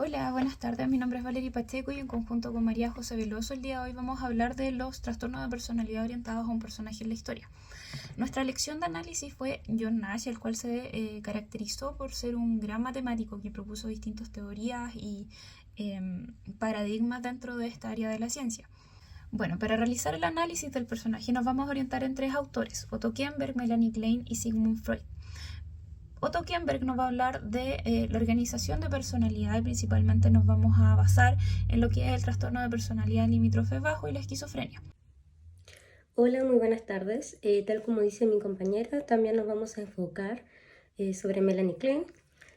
Hola, buenas tardes. Mi nombre es Valeria Pacheco y en conjunto con María José Veloso el día de hoy vamos a hablar de los trastornos de personalidad orientados a un personaje en la historia. Nuestra lección de análisis fue John Nash, el cual se caracterizó por ser un gran matemático que propuso distintas teorías y paradigmas dentro de esta área de la ciencia. Bueno, para realizar el análisis del personaje nos vamos a orientar en tres autores: Otto Kemberg, Melanie Klein y Sigmund Freud. Otto Kemberg nos va a hablar de la organización de personalidad y principalmente nos vamos a basar en lo que es el trastorno de personalidad limítrofe bajo y la esquizofrenia. Hola, muy buenas tardes. Tal como dice mi compañera, también nos vamos a enfocar sobre Melanie Klein,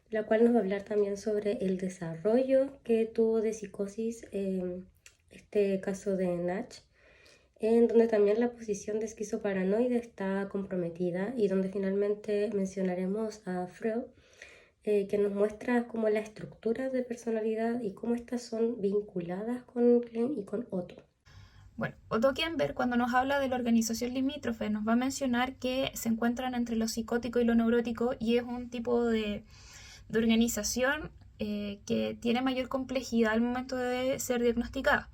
la cual nos va a hablar también sobre el desarrollo que tuvo de psicosis este caso de Natch, en donde también la posición de esquizoparanoide está comprometida y donde finalmente mencionaremos a Freud, que nos muestra cómo la estructura de personalidad y cómo estas son vinculadas con Klein y con Otto. Bueno, Otto Kemberg, cuando nos habla de la organización limítrofe, nos va a mencionar que se encuentran entre lo psicótico y lo neurótico y es un tipo de organización que tiene mayor complejidad al momento de ser diagnosticada.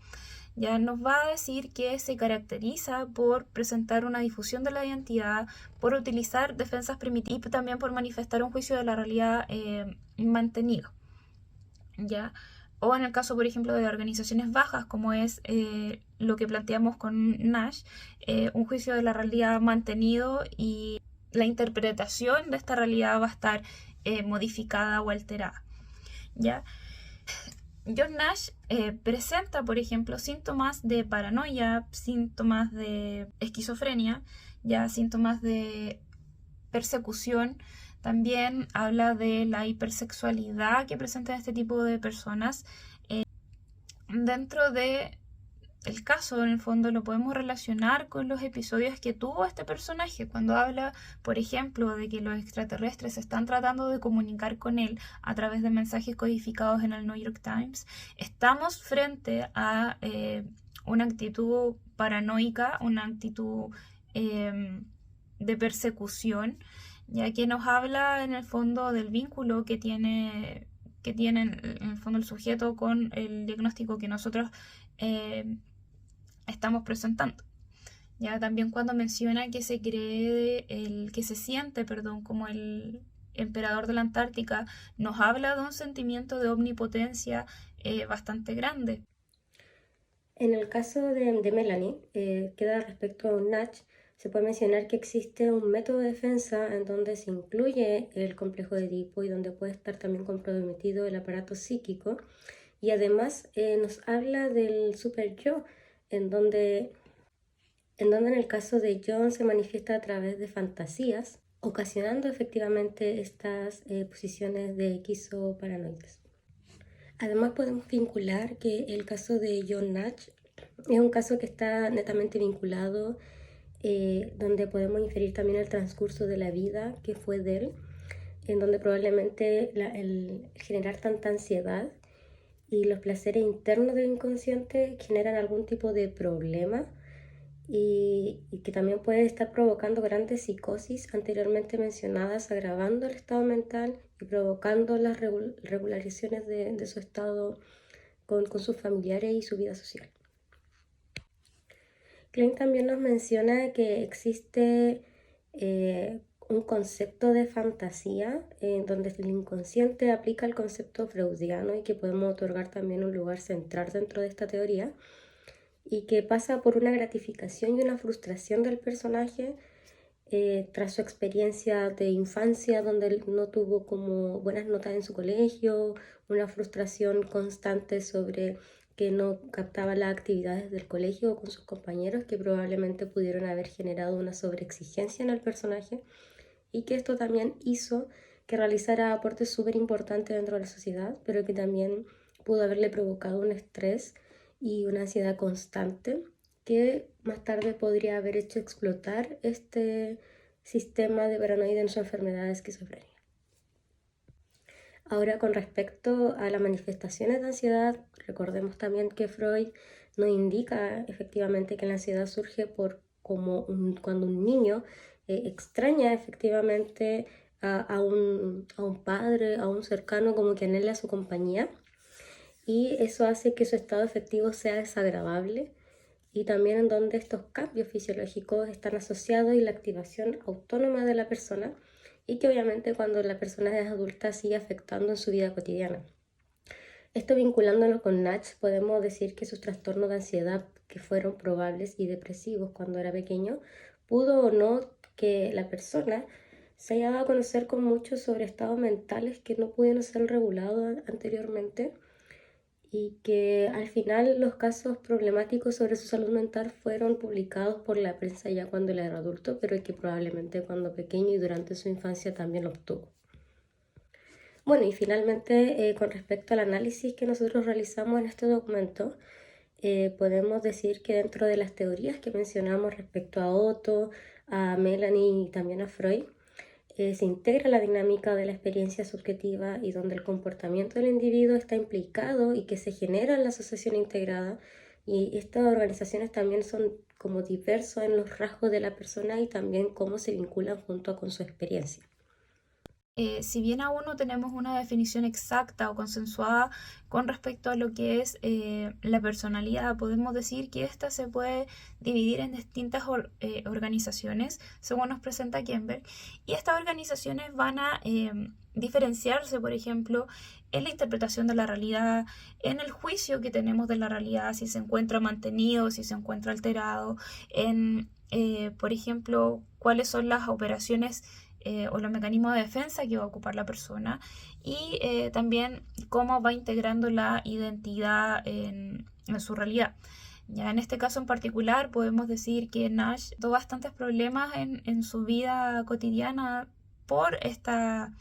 Ya nos va a decir que se caracteriza por presentar una difusión de la identidad, por utilizar defensas primitivas y también por manifestar un juicio de la realidad mantenido. ¿Ya? O en el caso, por ejemplo, de organizaciones bajas, como es lo que planteamos con Nash, un juicio de la realidad mantenido y la interpretación de esta realidad va a estar modificada o alterada. ¿Ya? John Nash presenta, por ejemplo, síntomas de paranoia, síntomas de esquizofrenia, ya síntomas de persecución. También habla de la hipersexualidad que presenta este tipo de personas. Dentro de el caso, en el fondo, lo podemos relacionar con los episodios que tuvo este personaje cuando habla, por ejemplo, de que los extraterrestres están tratando de comunicar con él a través de mensajes codificados en el New York Times. Estamos frente a una actitud paranoica, una actitud de persecución, ya que nos habla en el fondo del vínculo que tiene en el fondo el sujeto con el diagnóstico que nosotros estamos presentando. Ya también cuando menciona que se cree, que se siente, perdón, como el emperador de la Antártica, nos habla de un sentimiento de omnipotencia bastante grande. En el caso de Melanie, que da respecto a Natch, se puede mencionar que existe un método de defensa en donde se incluye el complejo de Edipo y donde puede estar también comprometido el aparato psíquico. Y además nos habla del super yo, en donde, en el caso de John se manifiesta a través de fantasías, ocasionando efectivamente estas posiciones de esquizoparanoides. Además podemos vincular que el caso de John Natch es un caso que está netamente vinculado, donde podemos inferir también el transcurso de la vida que fue de él, en donde probablemente el generar tanta ansiedad y los placeres internos del inconsciente generan algún tipo de problema y que también puede estar provocando grandes psicosis anteriormente mencionadas, agravando el estado mental y provocando las regularizaciones de su estado con sus familiares y su vida social. Klein también nos menciona que existe un concepto de fantasía donde el inconsciente aplica el concepto freudiano y que podemos otorgar también un lugar central dentro de esta teoría y que pasa por una gratificación y una frustración del personaje tras su experiencia de infancia donde él no tuvo como buenas notas en su colegio, una frustración constante sobre que no captaba las actividades del colegio con sus compañeros que probablemente pudieron haber generado una sobreexigencia en el personaje y que esto también hizo que realizara aportes súper importantes dentro de la sociedad, pero que también pudo haberle provocado un estrés y una ansiedad constante que más tarde podría haber hecho explotar este sistema de paranoide en su enfermedad de esquizofrenia. Ahora, con respecto a las manifestaciones de ansiedad, recordemos también que Freud nos indica efectivamente que la ansiedad surge por cuando un niño extraña efectivamente a un padre, a un cercano, como que anhela su compañía. y eso hace que su estado afectivo sea desagradable y también en donde estos cambios fisiológicos están asociados y la activación autónoma de la persona y que obviamente cuando la persona es adulta sigue afectando en su vida cotidiana. Esto vinculándolo con Natch, podemos decir que sus trastornos de ansiedad que fueron probables y depresivos cuando era pequeño, pudo o no que la persona se haya dado a conocer con mucho sobre estados mentales que no pudieron ser regulados anteriormente y que al final los casos problemáticos sobre su salud mental fueron publicados por la prensa ya cuando él era adulto, pero que probablemente cuando pequeño y durante su infancia también lo obtuvo. Bueno, y finalmente, con respecto al análisis que nosotros realizamos en este documento, podemos decir que dentro de las teorías que mencionamos respecto a Otto, a Melanie y también a Freud, se integra la dinámica de la experiencia subjetiva y donde el comportamiento del individuo está implicado y que se genera en la asociación integrada. Y estas organizaciones también son como diversos en los rasgos de la persona y también cómo se vinculan junto con su experiencia. Si bien aún no tenemos una definición exacta o consensuada con respecto a lo que es la personalidad, podemos decir que esta se puede dividir en distintas organizaciones, según nos presenta Kemper, y estas organizaciones van a diferenciarse, por ejemplo, en la interpretación de la realidad, en el juicio que tenemos de la realidad, si se encuentra mantenido, si se encuentra alterado, en, por ejemplo, cuáles son las operaciones o los mecanismos de defensa que va a ocupar la persona y también cómo va integrando la identidad en su realidad. Ya en este caso en particular podemos decir que Nash tuvo bastantes problemas en su vida cotidiana por estas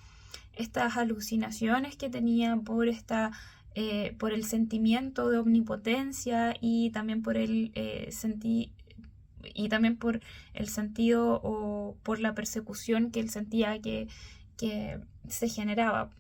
alucinaciones que tenía, por el sentimiento de omnipotencia y también por y también por el sentido o por la persecución que él sentía que se generaba.